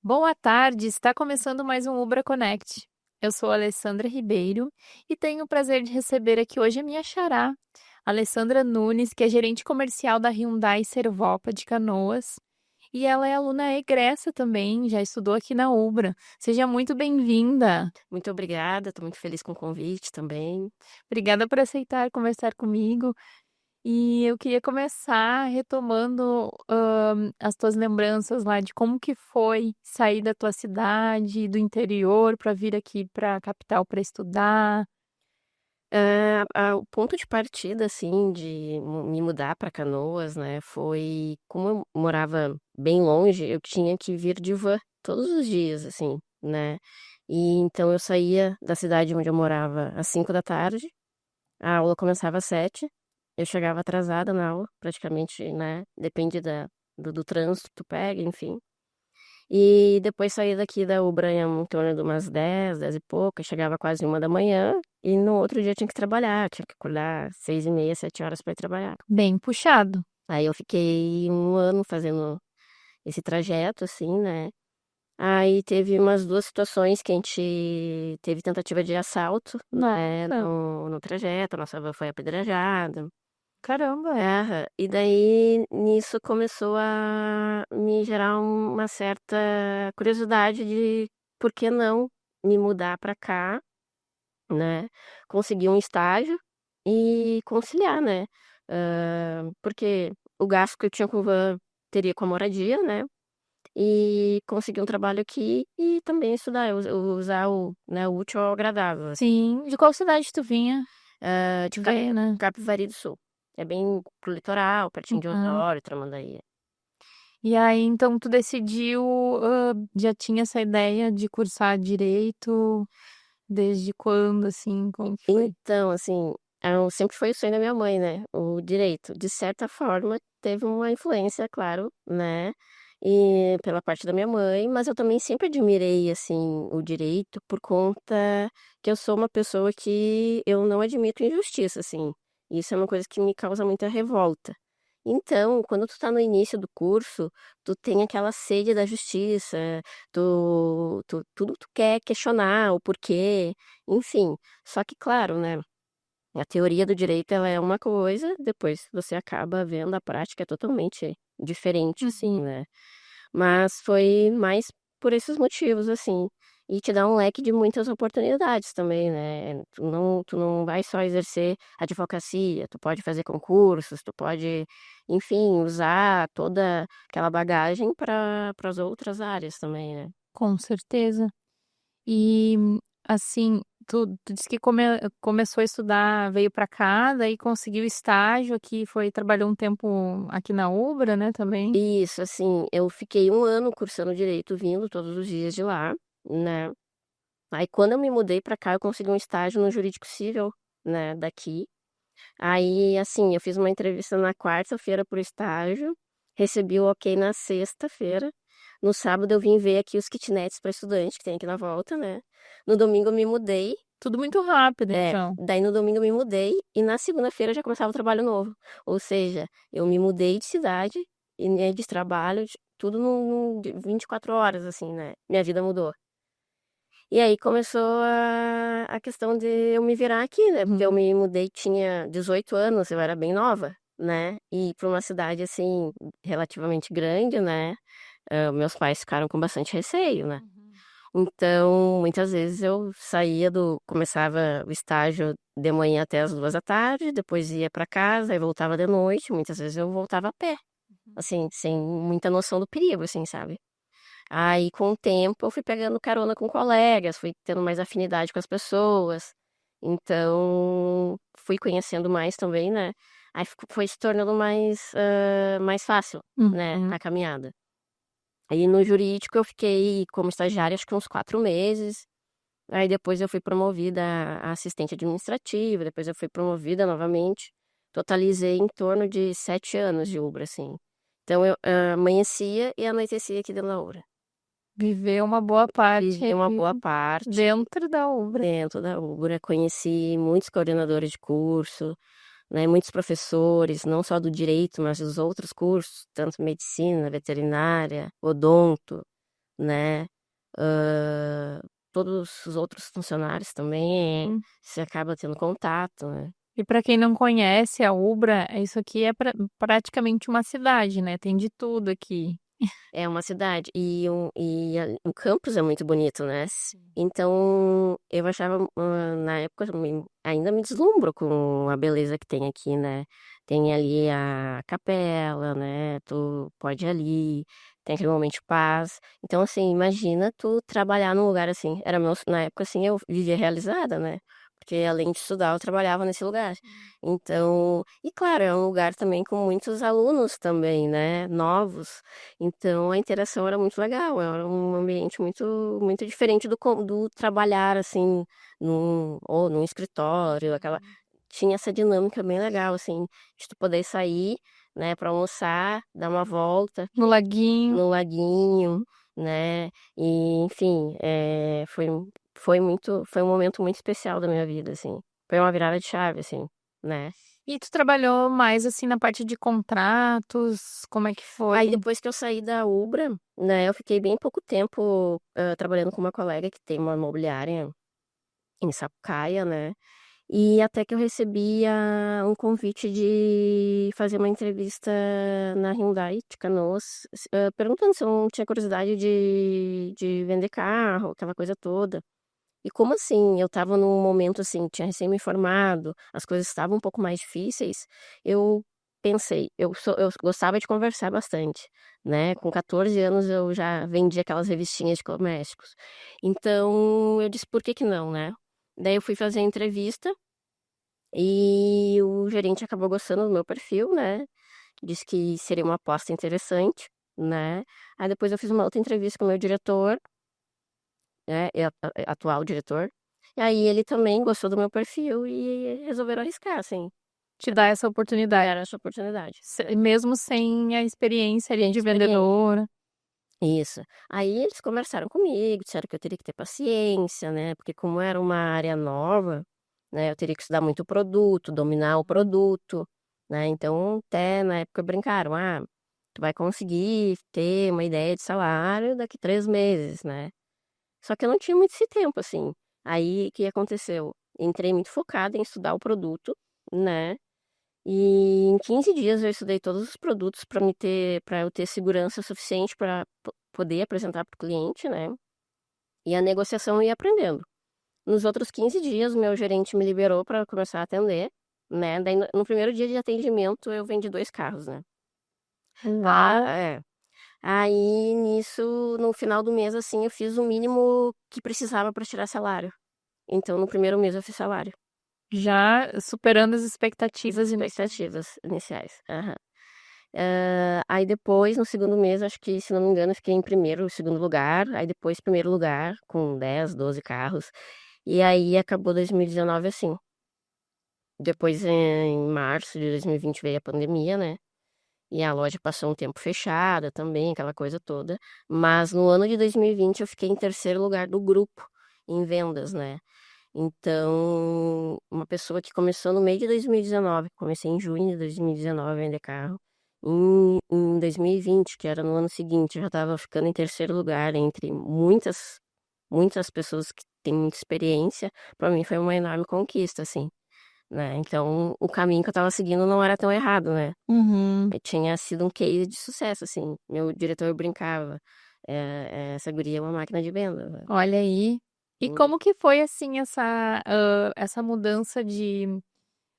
Boa tarde, está começando mais um Ubra Connect. Eu sou a Alessandra Ribeiro e tenho o prazer de receber aqui hoje a minha xará, Alessandra Nunes, que é gerente comercial da Hyundai Servopa de Canoas. E ela é aluna egressa também, já estudou aqui na Ubra. Seja muito bem-vinda. Muito obrigada, estou muito feliz com o convite também. Obrigada por aceitar conversar comigo. E eu queria começar retomando, as tuas lembranças lá de como que foi sair da tua cidade, do interior, para vir aqui para a capital para estudar. O ponto de partida, assim, de me mudar para Canoas, né, foi como eu morava bem longe, eu tinha que vir de van todos os dias, assim, né. E então eu saía da cidade onde eu morava às 5 da tarde, a aula começava às 7, eu chegava atrasada na aula, praticamente, né, depende do trânsito que tu pega, enfim. E depois saía daqui da Ubra em torno de umas 10, 10 e pouca, chegava quase 1 da manhã, e no outro dia tinha que trabalhar, tinha que acordar 6h30, 7 horas para ir trabalhar. Bem puxado. Aí eu fiquei 1 ano fazendo esse trajeto, assim, né. Aí teve umas 2 situações que a gente teve tentativa de assalto, né, Nossa, no trajeto, a nossa van foi apedrejada. caramba. Aham. E daí, nisso começou a me gerar uma certa curiosidade de por que não me mudar para cá, né, conseguir um estágio e conciliar, né. Porque o gasto que eu tinha com van teria com a moradia, né, e conseguir um trabalho aqui e também estudar, usar o útil ao agradável, assim. Sim. De qual cidade tu vinha? De Tu veio, né? Capivari do Sul. É bem pro litoral, pertinho de Uhum. Osório, Tramandaí. E aí, então, tu decidiu, já tinha essa ideia de cursar direito desde quando, assim, como que foi? Então, assim, sempre foi o sonho da minha mãe, né, o direito. De certa forma, teve uma influência, claro, né, e pela parte da minha mãe, mas eu também sempre admirei, assim, o direito por conta que eu sou uma pessoa que eu não admito injustiça, assim. Isso é uma coisa que me causa muita revolta. Então, quando tu tá no início do curso, tu tem aquela sede da justiça, tudo tu quer questionar o porquê, enfim. Só que claro, né, a teoria do direito ela é uma coisa, depois você acaba vendo a prática é totalmente diferente, assim, Uhum. né. Mas foi mais por esses motivos, assim. E te dá um leque de muitas oportunidades também, né. Tu não vai só exercer advocacia, tu pode fazer concursos, tu pode, enfim, usar toda aquela bagagem para as outras áreas também, né. Com certeza. E, assim, tu disse que começou a estudar, veio para cá, daí conseguiu estágio aqui, trabalhou um tempo aqui na Ubra, né, também? Isso, assim, eu fiquei 1 ano cursando direito, vindo todos os dias de lá, né. Aí quando eu me mudei pra cá, eu consegui um estágio no jurídico civil, né, daqui. Aí, assim, eu fiz uma entrevista na quarta-feira para o estágio, recebi o ok na sexta-feira. No sábado eu vim ver aqui os kitnets para estudante que tem aqui na volta, né. No domingo eu me mudei, Tudo muito rápido, então. daí no domingo eu me mudei e na segunda-feira já começava o trabalho novo. Ou seja, eu me mudei de cidade e, né, de trabalho, tudo num 24 horas, assim, né, minha vida mudou. E aí começou a questão de eu me virar aqui, né, porque eu Uhum. me mudei tinha 18 anos, eu era bem nova, né, e para uma cidade, assim, relativamente grande, né, meus pais ficaram com bastante receio, né. Uhum. Então, muitas vezes eu saía do começava o estágio de manhã até as 2 da tarde, depois ia para casa e voltava de noite, muitas vezes eu voltava a pé, Uhum. assim, sem muita noção do perigo, assim, sabe. Aí, com o tempo, eu fui pegando carona com colegas, fui tendo mais afinidade com as pessoas, então fui conhecendo mais também, né, aí foi se tornando mais fácil, né, Uhum. a caminhada. Aí no jurídico eu fiquei como estagiária acho que uns 4 meses, aí depois eu fui promovida a assistente administrativa, depois eu fui promovida novamente, totalizei em torno de 7 anos de Ubra, assim. Então eu, amanhecia e anoitecia aqui dentro da Ubra. Viveu uma boa parte Vivi uma aí boa parte dentro da Ubra. dentro da Ubra, conheci muitos coordenadores de curso, né, muitos professores, não só do direito, mas dos outros cursos, tanto medicina, veterinária, odonto, né? Hã, todos os outros funcionários também, Hum. você acaba tendo contato, né? E para quem não conhece a Ubra, isso aqui é praticamente uma cidade, né, tem de tudo aqui. É uma cidade o campus é muito bonito, né. Sim. Então eu achava, na época ainda me deslumbro com a beleza que tem aqui, né. Tem ali a capela, né, tu pode ir ali, tem aquele momento de paz. Então, assim, imagina tu trabalhar num lugar assim, era meu na época, assim, eu vivia realizada, né, porque além de estudar eu trabalhava nesse lugar. Então e claro, é um lugar também com muitos alunos também, né, novos. Então a interação era muito legal, era um ambiente muito diferente do trabalhar, assim, num escritório, aquela tinha essa dinâmica bem legal, assim, de tu poder sair, né, para almoçar, dar uma volta No laguinho. no laguinho, né, e enfim, foi um momento muito especial da minha vida, assim. Foi uma virada de chave, assim, né. E tu trabalhou mais, assim, na parte de contratos, como é que foi? Aí depois que eu saí da Ubra, né, eu fiquei bem pouco tempo, trabalhando com uma colega que tem uma imobiliária em Sapucaia, né, e até que eu recebi um convite de fazer uma entrevista na Hyundai de Canoas, perguntando se eu não tinha curiosidade de vender carro, aquela coisa toda. E como assim, eu estava num momento, assim, tinha recém me formado, as coisas estavam um pouco mais difíceis, eu pensei, eu gostava de conversar bastante, né, com 14 anos eu já vendia aquelas revistinhas de domésticos. Então eu disse: "Por que que não, né?". Daí eu fui fazer a entrevista, e o gerente acabou gostando do meu perfil, né, disse que seria uma aposta interessante, né. Aí depois eu fiz uma outra entrevista com o meu diretor, né, atual diretor, e aí ele também gostou do meu perfil e resolveram arriscar, assim, Te dá essa me oportunidade, deram essa oportunidade. mesmo sem a experiência ali Sem de experiência. vendedora. Isso. Aí eles conversaram comigo, disseram que eu teria que ter paciência, né, porque como era uma área nova, né, eu teria que estudar muito o produto, dominar o produto, né, então até na época brincaram: "Ah, tu vai conseguir ter uma ideia de salário daqui 3 meses, né". Só que eu não tinha muito esse tempo, assim. Aí, o que aconteceu? Entrei muito focada em estudar o produto, né, e em 15 dias eu estudei todos os produtos para eu ter segurança suficiente para poder apresentar para o cliente, né, e a negociação eu ia aprendendo. Nos outros 15 dias, meu gerente me liberou para começar a atender, né, daí no primeiro dia de atendimento eu vendi 2 carros, né. Uau! É. Aí nisso, no final do mês, assim, eu fiz o mínimo que precisava para tirar salário. Então no primeiro mês eu fiz salário. Já superando as As expectativas iniciais. expectativas iniciais. Aham. Aí depois, no segundo mês, acho que, se não me engano, eu fiquei em primeiro, segundo lugar, aí depois primeiro lugar, com 10, 12 carros. E aí acabou 2019 assim. Depois, em março de 2020 veio a pandemia, né? E a loja passou um tempo fechada também, aquela coisa toda. Mas no ano de 2020 eu fiquei em terceiro lugar do grupo em vendas, né? Então, uma pessoa que começou no meio de 2019, comecei em junho de 2019 a vender carro. Em 2020, que era no ano seguinte, eu já estava ficando em terceiro lugar entre muitas pessoas que têm muita experiência. Para mim foi uma enorme conquista, assim, né? Então, o caminho que eu estava seguindo não era tão errado, né? Uhum. Tinha sido um case de sucesso, assim. Meu diretor brincava, essa guria é uma máquina de venda, né. Olha aí. E como que foi, assim, essa mudança de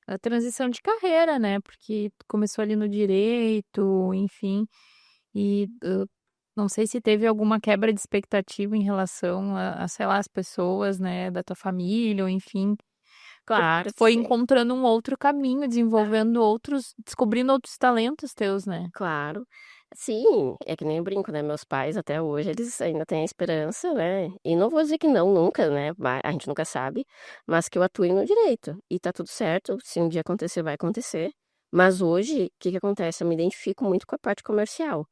a transição de carreira, né, porque tu começou ali no direito, enfim, e, não sei se teve alguma quebra de expectativa em relação sei lá, as pessoas, né, da tua família ou enfim, Claro tu que foi sim. encontrando um outro caminho, desenvolvendo outros descobrindo outros talentos teus, né? Claro. Sim, é que nem eu brinco, né, meus pais até hoje eles ainda têm a esperança, né, e não vou dizer que não nunca, né, a gente nunca sabe, mas que eu atue no direito. E tá tudo certo, se um dia acontecer, vai acontecer. Mas hoje, o que que acontece? Eu me identifico muito com a parte comercial,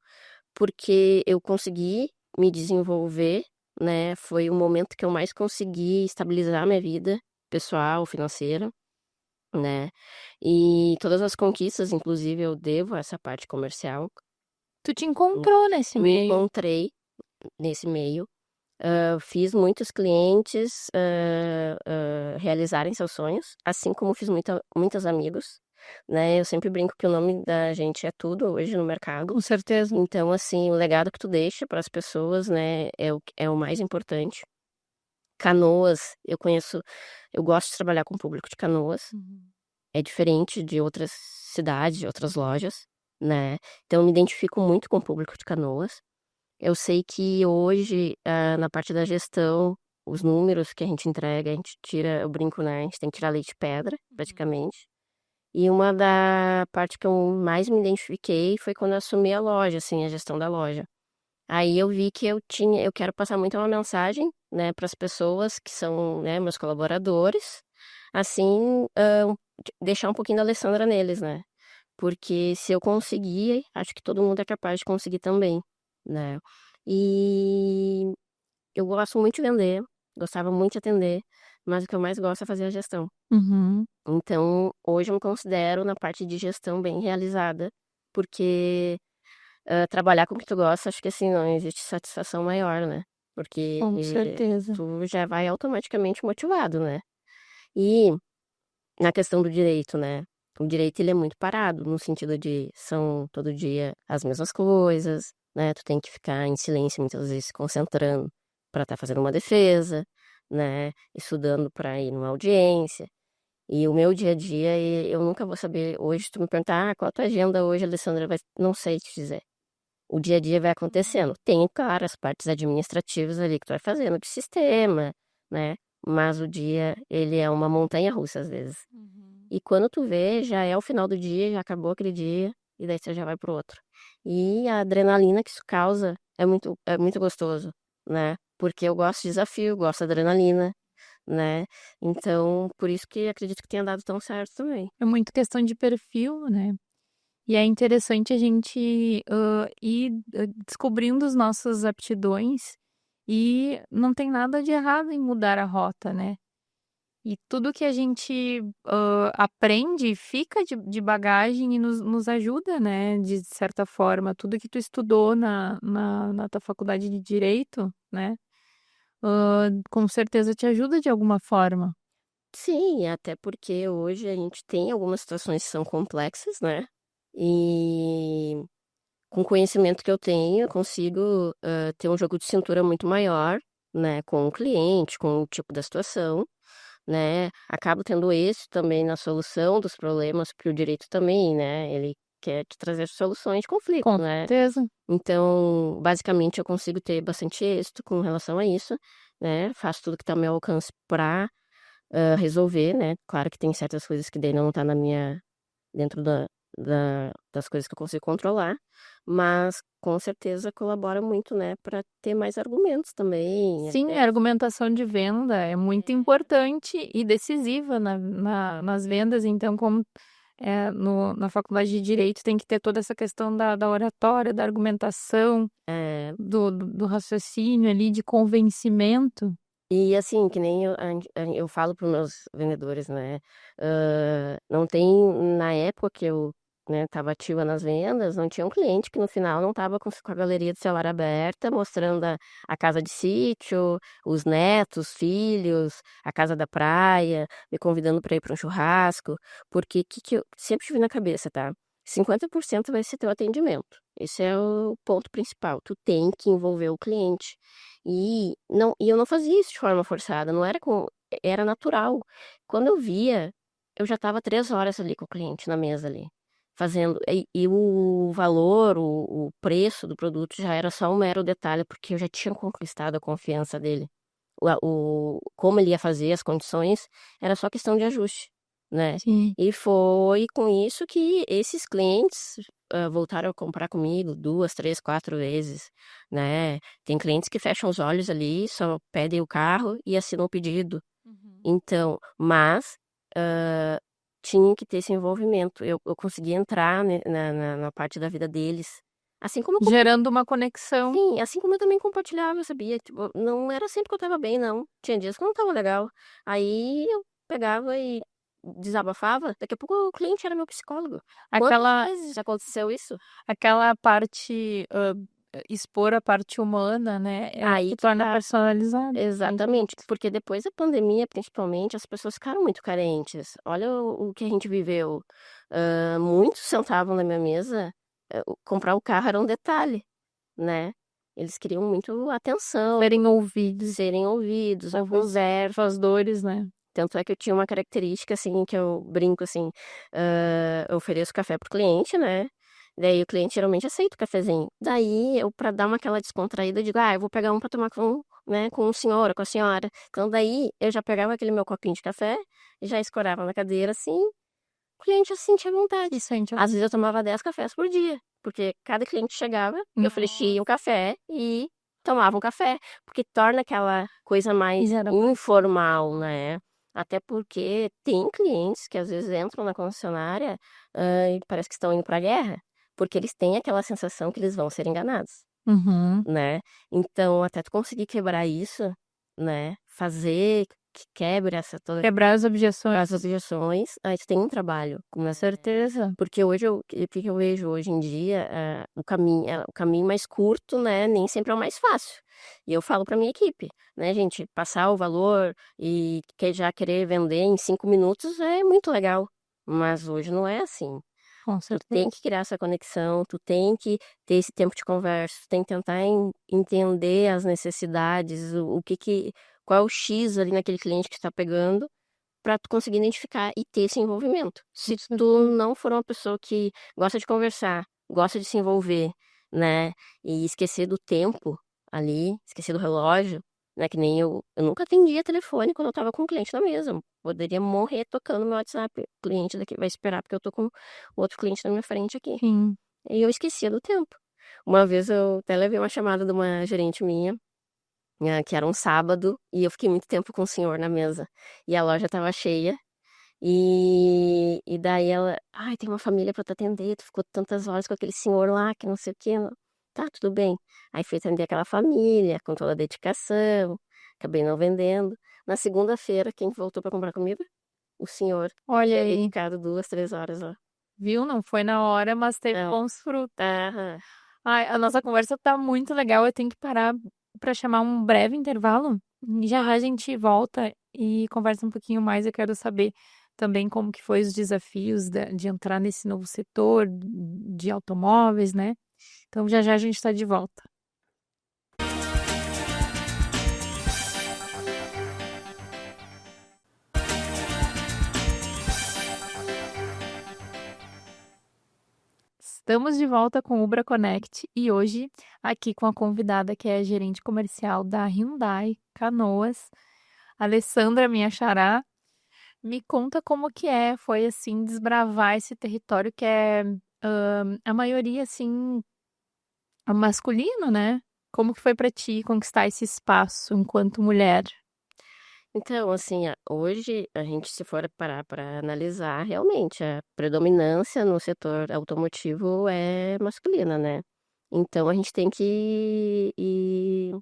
porque eu consegui me desenvolver, né, foi o momento que eu mais consegui estabilizar minha vida pessoal, financeira, né, e todas as conquistas, inclusive, eu devo a essa parte comercial. Tu te Hum, encontrou nesse me meio. encontrei, nesse meio. Fiz muitos clientes realizarem seus sonhos, assim como fiz muitos amigos, né? Eu sempre brinco que o nome da gente é tudo hoje no mercado. Com certeza. Então, assim, o legado que tu deixa para as pessoas, né, é o mais importante. Canoas, eu gosto de trabalhar com o público de Canoas. É diferente de outras cidades, de outras lojas, né? Então, eu me identifico muito com o público de Canoas. Eu sei que hoje, na parte da gestão, os números que a gente entrega, a gente tira, eu brinco, né? A gente tem que tirar leite de pedra, praticamente. E uma da parte que eu mais me identifiquei foi quando eu assumi a loja, assim, a gestão da loja. Aí eu vi que eu quero passar muito uma mensagem, né, para as pessoas que são, né, meus colaboradores, assim, deixar um pouquinho da Alessandra neles, né? Porque se eu conseguir, acho que todo mundo é capaz de conseguir também, né? E eu gosto muito de vender, gostava muito de atender, mas o que eu mais gosto é fazer a gestão. Uhum. Então, hoje eu me considero na parte de gestão bem realizada, porque trabalhar com o que tu gosta, acho que assim, não existe satisfação maior, né? Porque Com certeza. tu já vai automaticamente motivado, né? E na questão do direito, né? O direito ele é muito parado, no sentido de são todo dia as mesmas coisas, né? Tu tem que ficar em silêncio muitas vezes se concentrando para estar fazendo uma defesa, né? Estudando para ir numa audiência. E o meu dia a dia, eu nunca vou saber. Hoje, tu me perguntar, qual a tua agenda hoje, Alessandra? Não sei te dizer. O dia a dia vai acontecendo. Tem, claro, as partes administrativas ali que tu vai fazendo de sistema, né? Mas o dia, ele é uma montanha-russa às vezes. E quando tu vê, já é o final do dia, já acabou aquele dia, e daí você já vai pro outro. E a adrenalina que isso causa é muito gostoso, né? Porque eu gosto de desafio, gosto de adrenalina, né? Então, por isso que acredito que tenha dado tão certo também. É muito questão de perfil, né? E é interessante a gente ir descobrindo as nossas aptidões e não tem nada de errado em mudar a rota, né? E tudo que a gente aprende fica de bagagem e nos ajuda, né? De certa forma, tudo que tu estudou na tua faculdade de Direito, né? Com certeza te ajuda de alguma forma. Sim, até porque hoje a gente tem algumas situações que são complexas, né? E com o conhecimento que eu tenho, eu consigo ter um jogo de cintura muito maior, né? Com o cliente, com o tipo da situação, né? Acabo tendo êxito também na solução dos problemas, porque o direito também, né? Ele quer te trazer soluções de conflito, Com né? certeza. Então, basicamente, eu consigo ter bastante êxito com relação a isso, né? Faço tudo que está ao meu alcance para resolver, né? Claro que tem certas coisas que daí não tá dentro das coisas que eu consigo controlar, mas com certeza colabora muito, né, para ter mais argumentos também, Sim, até. a argumentação de venda é muito importante e decisiva nas vendas. Então, como na faculdade de Direito tem que ter toda essa questão da oratória, da argumentação, É, do raciocínio ali, de convencimento. e assim, que nem eu falo para os meus vendedores, né? Não tem, na época que eu, né, estava ativa nas vendas, não tinha um cliente que no final não estava com a galeria de celular aberta, mostrando a casa de sítio, os netos, filhos, a casa da praia, me convidando para ir para um churrasco, porque que eu sempre tive na cabeça, tá? 50% vai ser teu atendimento. Esse é o ponto principal. Tu tem que envolver o cliente. E eu não fazia isso de forma forçada, não era era natural. Quando eu via, eu já estava 3 horas ali com o cliente na mesa ali, fazendo. E o valor, o preço do produto já era só um mero detalhe, porque eu já tinha conquistado a confiança dele. Como ele ia fazer, as condições, era só questão de ajuste, né? Sim. E foi com isso que esses clientes voltaram a comprar comigo 2, 3, 4 vezes, né? Tem clientes que fecham os olhos ali, só pedem o carro e assinam o pedido. Então, mas ah, tinha que ter esse envolvimento. Eu consegui entrar, né, na parte da vida deles. Assim como Gerando uma conexão. sim, assim como eu também compartilhava, sabia? Tipo, não era sempre que eu tava bem, não. Tinha dias que eu não tava legal. Aí eu pegava e desabafava. Daqui a pouco o cliente era meu psicólogo. Quantas Aquela, vezes já aconteceu isso? aquela parte expor a parte humana, né, Aí que que torna tá. personalizado. Exatamente, porque depois da pandemia, principalmente, as pessoas ficaram muito carentes. Olha o que a gente viveu. Muitos sentavam na minha mesa, comprar o carro era um detalhe, né? Eles queriam muito atenção, Serem ouvidos, serem ouvidos, a ouvir conversa. suas dores, né. Tanto é que eu tinha uma característica, assim, que eu brinco, assim, eu ofereço café pro cliente, né, daí o cliente geralmente aceita o cafezinho. Daí eu, pra dar uma aquela descontraída, eu digo: "Ah, eu vou pegar um pra tomar com, né, com o senhor ou com a senhora". Então daí eu já pegava aquele meu copinho de café, já escorava na cadeira, assim, o cliente já se sentia à vontade. Se sente Às vezes eu tomava 10 cafés por dia, porque cada cliente chegava, eu oferecia um Nossa. café e tomava um café, porque torna aquela coisa E mais gera informal, né. Até porque tem clientes que às vezes entram na concessionária, e parece que estão indo pra guerra, porque eles têm aquela sensação que eles vão ser enganados, uhum. né. Então até tu conseguir quebrar isso, né, fazer que quebre essa toda Quebrar as objeções. as objeções, aí tu tem um trabalho, Com né. certeza. Porque hoje o que eu vejo hoje em dia, o caminho mais curto, né, nem sempre é o mais fácil. E eu falo para minha equipe, né: "Gente, passar o valor e já querer vender em 5 minutos é muito legal, mas hoje não é assim". Com Tu certeza. tem que criar essa conexão, tu tem que ter esse tempo de conversa, tu tem que tentar entender as necessidades, o que que qual é o X ali naquele cliente que tu tá pegando, para tu conseguir identificar e ter esse envolvimento. Com Se tu certeza. não for uma pessoa que gosta de conversar, gosta de se envolver, né, e esquecer do tempo ali, esquecer do relógio, né, que nem eu nunca atendia telefone quando eu estava com um cliente na mesa, eu poderia morrer tocando meu WhatsApp, o cliente daqui vai esperar porque eu tô com outro cliente na minha frente aqui. Sim. E eu esquecia do tempo. Uma vez eu até levei uma chamada de uma gerente minha, que era um sábado, e eu fiquei muito tempo com o senhor na mesa, e a loja estava cheia, e daí ela: "Ai, tem uma família pra tu atender, tu ficou tantas horas com aquele senhor lá que não sei o quê". "Tá, tudo bem". Aí fui atender aquela família com toda a dedicação, acabei não vendendo. Na segunda-feira, quem voltou pra comprar comigo? O senhor, que Olha tinha aí, dedicado 2, 3 horas lá. viu, não foi na hora, mas teve É. bons frutos. Aham. Ai, a nossa conversa tá muito legal, eu tenho que parar para chamar um breve intervalo, e já já a gente volta e conversa um pouquinho mais, eu quero saber também como que foi os desafios de entrar nesse novo setor de automóveis, né. Então já já a gente está de volta. Estamos de volta com o Ubra Connect e hoje aqui com a convidada que é a gerente comercial da Hyundai Canoas, Alessandra, minha xará. Me conta como que foi assim desbravar esse território que é, a maioria assim, masculino, né. Como que foi pra ti conquistar esse espaço enquanto mulher? Então, assim, hoje a gente se for parar para analisar, realmente a predominância no setor automotivo é masculina, né. Então a gente tem que ir,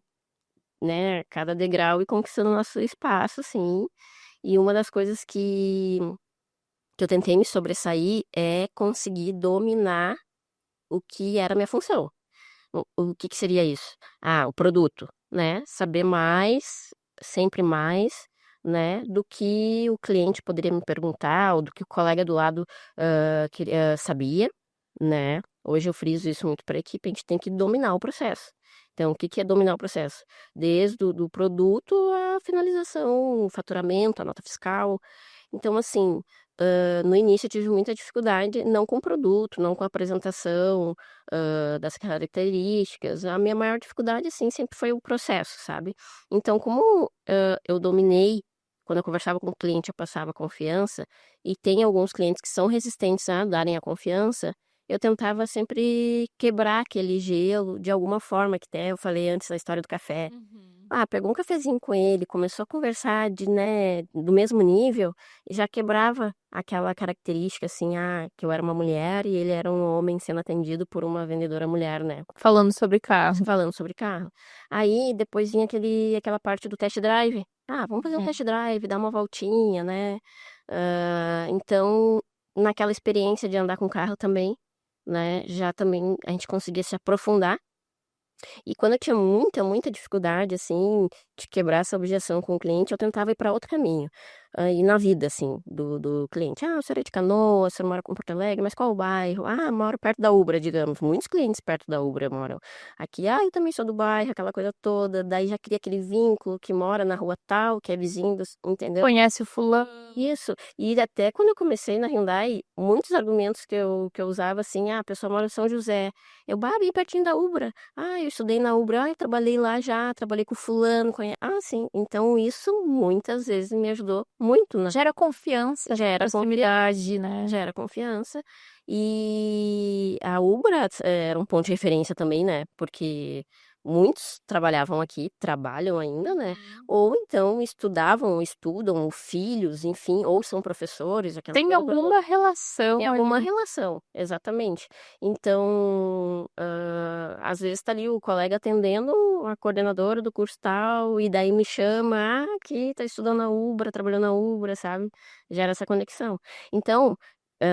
né, cada degrau e conquistando o nosso espaço, sim. E uma das coisas que eu tentei me sobressair é conseguir dominar o que era a minha função. O que que seria isso? Ah, o produto, né, saber mais, sempre mais, né, do que o cliente poderia me perguntar ou do que o colega do lado, sabia, né. Hoje eu friso isso muito para a equipe, a gente tem que dominar o processo. Então o que que é dominar o processo? Desde o do produto à finalização, o faturamento, a nota fiscal. Então assim, no início eu tive muita dificuldade, não com o produto, não com a apresentação, das características, a minha maior dificuldade, assim, sempre foi o processo, sabe. Então como, eu dominei, quando eu conversava com o cliente eu passava confiança, e tem alguns clientes que são resistentes a darem a confiança, eu tentava sempre quebrar aquele gelo de alguma forma, que até eu falei antes na história do café. Uhum. Ah, pegou um cafezinho com ele, começou a conversar né, do mesmo nível, e já quebrava aquela característica, assim, que eu era uma mulher e ele era um homem sendo atendido por uma vendedora mulher, né, Falando sobre carro. falando sobre carro. Aí depois vinha aquela parte do test drive. "Ah, vamos fazer um Uhum. test drive, dar uma voltinha, né". Então, naquela experiência de andar com carro também, né, já também a gente conseguia se aprofundar, E quando eu tinha muita dificuldade, assim, de quebrar essa objeção com o cliente, eu tentava ir para outro caminho. E na vida, assim, do cliente. "Ah, o senhor é de Canoas, o senhor mora em Porto Alegre, mas qual o bairro?" "Ah, moro perto da Ubra", digamos. Muitos clientes perto da Ubra moram aqui. "Ah, eu também sou do bairro", aquela coisa toda. Daí já cria aquele vínculo que mora na rua tal, que é vizinho entendeu? Conhece o fulano. Isso. E até quando eu comecei na Hyundai, muitos argumentos que eu usava assim: "Ah, a pessoa mora em São José". Eu: "Bah, bem pertinho da Ubra". "Ah, eu estudei na Ubra". "Ah, eu trabalhei lá já, trabalhei com fulano, "Ah, sim". Então isso muitas vezes me ajudou muito Gera confiança, gera proximidade, né. gera confiança. E a Ubra era um ponto de referência também, né, porque muitos trabalhavam aqui, trabalham ainda, né, ou então estudavam ou estudam, ou filhos, enfim, ou são professores, aquela Tem coisa toda. alguma relação Tem alguma ali. relação, exatamente. Então, às vezes tá ali o colega atendendo a coordenadora do curso tal, e daí me chama: "Ah, aqui tá estudando na Ubra, trabalhando na Ubra", sabe. Gera essa conexão. Então,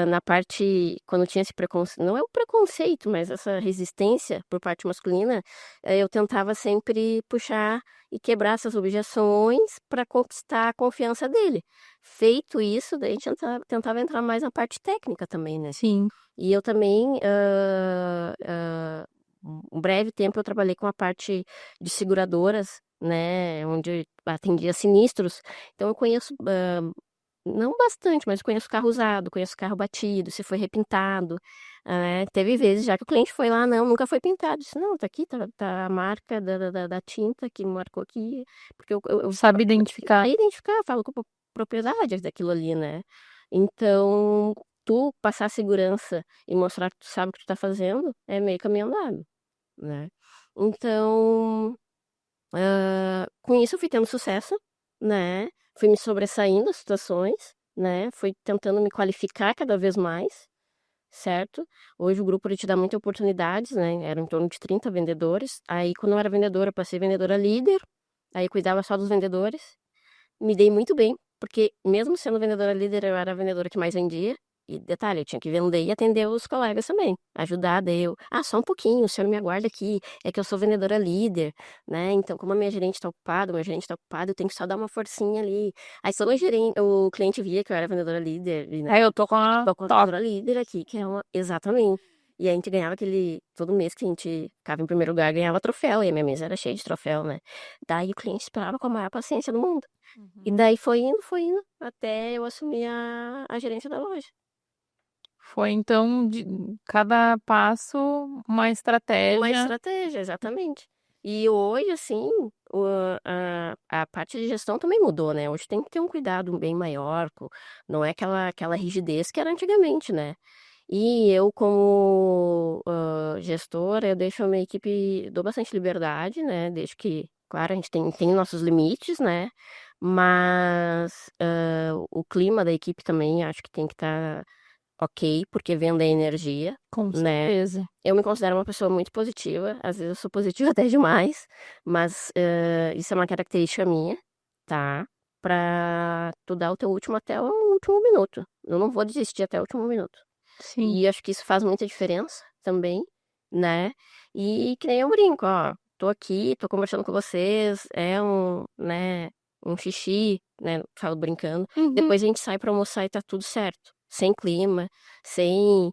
na parte quando tinha esse preconceito, não é o preconceito, mas essa resistência por parte masculina, eu tentava sempre puxar e quebrar essas objeções para conquistar a confiança dele. Feito isso, daí a gente tentava entrar mais na parte técnica também, né. Sim. E eu também, um breve tempo eu trabalhei com a parte de seguradoras, né, onde atendia sinistros, então eu conheço, não bastante, mas eu conheço carro usado, conheço carro batido, se foi repintado, teve vezes já que o cliente foi lá: "Não, nunca foi pintado", disse: "Não, tá aqui, tá a marca da tinta que marcou aqui", porque eu Sabe identificar. sei identificar, falo com propriedade daquilo ali, né. Então, tu passar segurança e mostrar que tu sabe o que tu tá fazendo, é meio caminho andado, né. Então, com isso eu fui tendo sucesso, né, fui me sobressaindo as situações, né, fui tentando me qualificar cada vez mais, certo. Hoje o grupo ele te dá muitas oportunidades, né, eram em torno de 30 vendedores, aí quando eu era vendedora, eu passei vendedora líder, aí cuidava só dos vendedores. Me dei muito bem, porque mesmo sendo vendedora líder, eu era a vendedora que mais vendia. E detalhe, eu tinha que vender e atender os colegas também, ajudar, daí eu: "Ah, só um pouquinho, o senhor me aguarda aqui, é que eu sou vendedora líder, né, então como a minha gerente tá ocupada, o meu gerente tá ocupado, eu tenho que só dar uma forcinha ali". Aí só o cliente via que eu era vendedora líder e, né, "É, eu tô com a "Tô com a top". vendedora líder aqui, que é uma", exatamente. E a gente ganhava aquele todo mês que a gente ficava em primeiro lugar, ganhava troféu, e a minha mesa era cheia de troféu, né. Daí o cliente esperava com a maior paciência do mundo. E Uhum. daí foi indo, até eu assumir a gerência da loja. Foi então de cada passo uma Uma estratégia. estratégia, exatamente. E hoje, assim, o a parte de gestão também mudou, né, hoje tem que ter um cuidado bem maior não é aquela rigidez que era antigamente, né. E eu como, gestora, eu deixo a minha equipe dou bastante liberdade, né, desde que claro, a gente tem nossos limites, né, mas, o clima da equipe também acho que tem que estar ok, porque venda é energia, Com né. certeza. Eu me considero uma pessoa muito positiva, às vezes eu sou positiva até demais, mas, isso é uma característica minha, tá, pra tu dar o teu último até o último minuto. Eu não vou desistir até o último minuto. Sim. E acho que isso faz muita diferença também, né. E que nem eu brinco: "Ó, tô aqui, tô conversando com vocês, é né, um xixi", né, falo brincando, Uhum. depois a gente sai pra almoçar e tá tudo certo, sem clima, sem,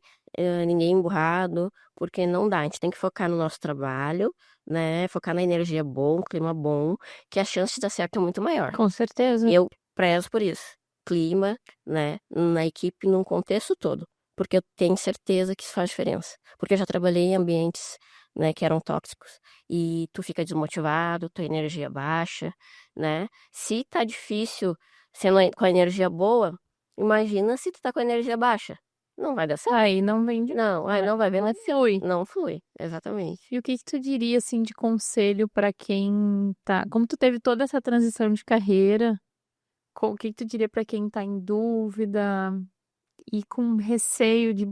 ninguém emburrado, porque não dá, a gente tem que focar no nosso trabalho, né, focar na energia bom, clima bom, que a chance de dar certo é muito maior. Com certeza. E eu prezo por isso, clima, né, na equipe, num contexto todo, porque eu tenho certeza que isso faz diferença, porque eu já trabalhei em ambientes, né, que eram tóxicos, e tu fica desmotivado, tua energia baixa, né. Se tá difícil sendo com a energia boa, imagina se tu tá com a energia baixa, não vai dar certo. Aí não vende Não, nada, aí né, não vai não vender, flui. não flui, exatamente. E o que que tu diria, assim, de conselho para quem tá como tu teve toda essa transição de carreira, o que que tu diria para quem tá em dúvida e com receio de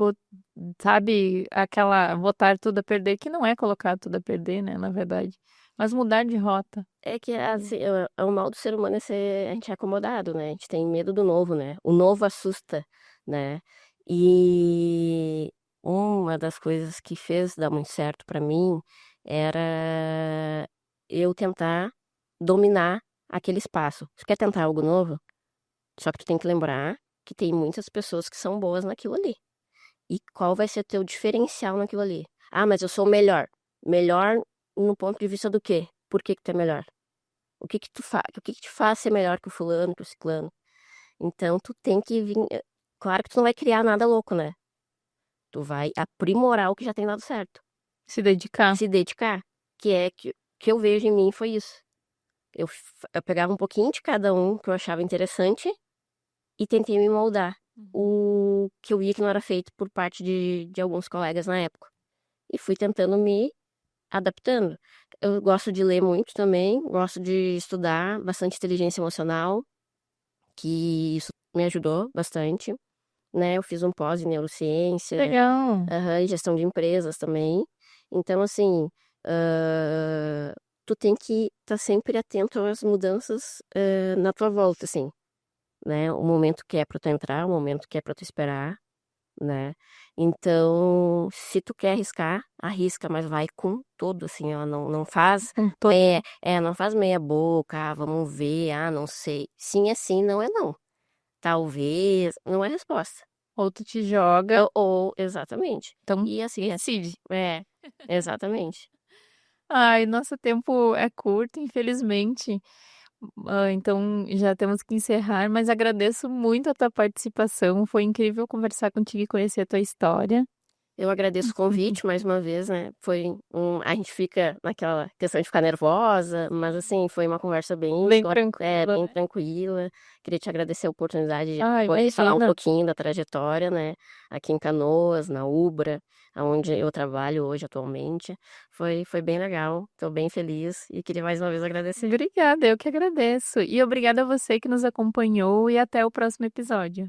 sabe, aquela botar tudo a perder, que não é colocar tudo a perder, né, na verdade, mas mudar de rota. É que, assim, o mal do ser humano é ser a gente é acomodado, né, a gente tem medo do novo, né, o novo assusta, né. E uma das coisas que fez dar muito certo pra mim, era eu tentar dominar aquele espaço. Tu quer tentar algo novo? Só que tu tem que lembrar que tem muitas pessoas que são boas naquilo ali. E qual vai ser teu diferencial naquilo ali? Ah, mas eu sou o melhor. Melhor no ponto de vista do quê? Por que que tu é melhor? O que que tu faz? O que que te faz ser melhor que o fulano, que o ciclano? Então tu tem que vir. Claro que tu não vai criar nada louco, né? Tu vai aprimorar o que já tem dado certo. Se dedicar. Se dedicar. Que eu vejo em mim foi isso. Eu pegava um pouquinho de cada um que eu achava interessante e tentei me moldar. O que eu via que não era feito por parte de alguns colegas na época. E fui tentando me adaptando. Eu gosto de ler muito também, gosto de estudar bastante inteligência emocional, que isso me ajudou bastante, né? Eu fiz um pós em neurociência, Legal. e gestão de empresas também. Então, assim, tu tem que estar sempre atento às mudanças na tua volta, assim, né? O momento que é pra tu entrar, o momento que é pra tu esperar, né? Então, se tu quer arriscar, arrisca, mas vai com tudo, assim, ó, não faz não faz meia boca, vamos ver, não sei. Sim é sim, não é não. Talvez, não é resposta. Ou tu te joga, Exatamente. então E assim, decide. exatamente. Ai, nosso tempo é curto, infelizmente. Então já temos que encerrar, mas agradeço muito a tua participação. Foi incrível conversar contigo e conhecer a tua história. Eu agradeço o convite mais uma vez, né? A gente fica naquela questão de ficar nervosa, mas assim, foi uma conversa Bem tranquila, bem né? tranquila. Queria te agradecer a oportunidade de Ai, poder falar um imagina. pouquinho da trajetória, né? Aqui em Canoas, na Ubra, onde eu trabalho hoje atualmente. Foi bem legal, estou bem feliz e queria mais uma vez agradecer. Obrigada, eu que agradeço. E obrigada a você que nos acompanhou e até o próximo episódio.